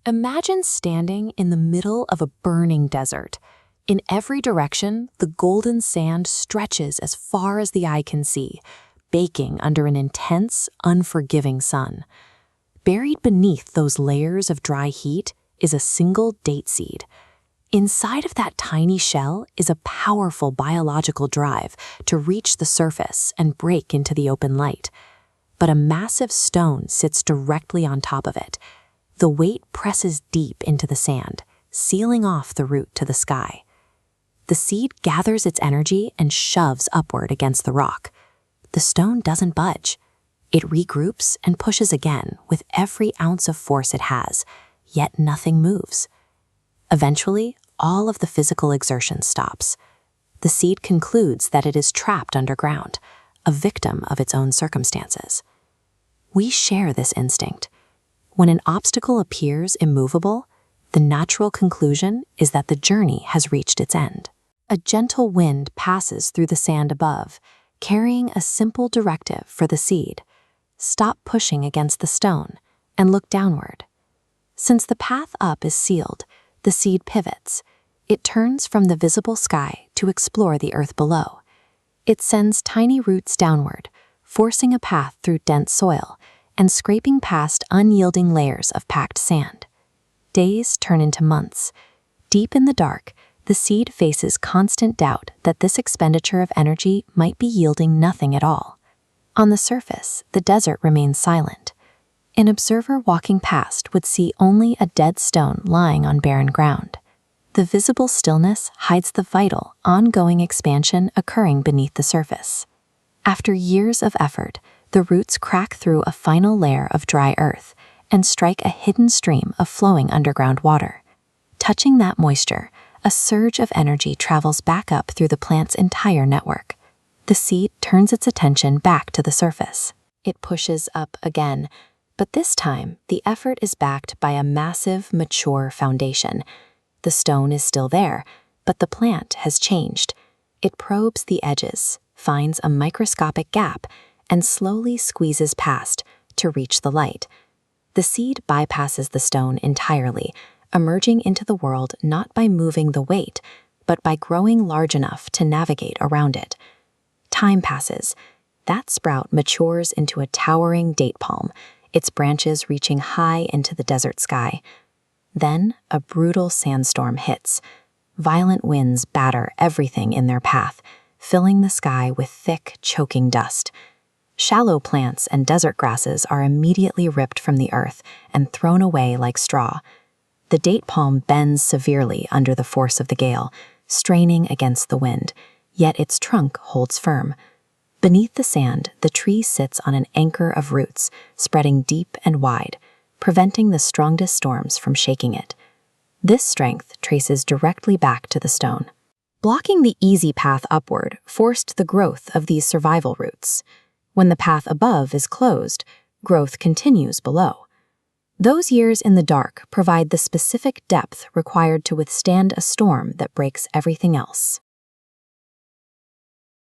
Imagine standing in the middle of a burning desert. In every direction, the golden sand stretches as far as the eye can see, baking under an intense, unforgiving sun. Buried beneath those layers of dry heat is a single date seed. Inside of that tiny shell is a powerful biological drive to reach the surface and break into the open light. But a massive stone sits directly on top of it. The weight presses deep into the sand, sealing off the route to the sky. The seed gathers its energy and shoves upward against the rock. The stone doesn't budge. It regroups and pushes again with every ounce of force it has, yet nothing moves. Eventually, all of the physical exertion stops. The seed concludes that it is trapped underground, a victim of its own circumstances. We share this instinct. When an obstacle appears immovable, the natural conclusion is that the journey has reached its end. A gentle wind passes through the sand above, carrying a simple directive for the seed. Stop pushing against the stone and look downward. Since the path up is sealed, the seed pivots. It turns from the visible sky to explore the earth below. It sends tiny roots downward, forcing a path through dense soil and scraping past unyielding layers of packed sand. Days turn into months. Deep in the dark, the seed faces constant doubt that this expenditure of energy might be yielding nothing at all. On the surface, the desert remains silent. An observer walking past would see only a dead stone lying on barren ground. The visible stillness hides the vital, ongoing expansion occurring beneath the surface. After years of effort, the roots crack through a final layer of dry earth and strike a hidden stream of flowing underground water. Touching that moisture, a surge of energy travels back up through the plant's entire network. The seed turns its attention back to the surface. It pushes up again, but this time the effort is backed by a massive, mature foundation. The stone is still there, but the plant has changed. It probes the edges, finds a microscopic gap, and slowly squeezes past to reach the light. The seed bypasses the stone entirely, emerging into the world not by moving the weight, but by growing large enough to navigate around it. Time passes. That sprout matures into a towering date palm, its branches reaching high into the desert sky. Then a brutal sandstorm hits. Violent winds batter everything in their path, filling the sky with thick, choking dust. Shallow plants and desert grasses are immediately ripped from the earth and thrown away like straw. The date palm bends severely under the force of the gale, straining against the wind, yet its trunk holds firm. Beneath the sand, the tree sits on an anchor of roots, spreading deep and wide, preventing the strongest storms from shaking it. This strength traces directly back to the stone. Blocking the easy path upward forced the growth of these survival roots. When the path above is closed, growth continues below. Those years in the dark provide the specific depth required to withstand a storm that breaks everything else.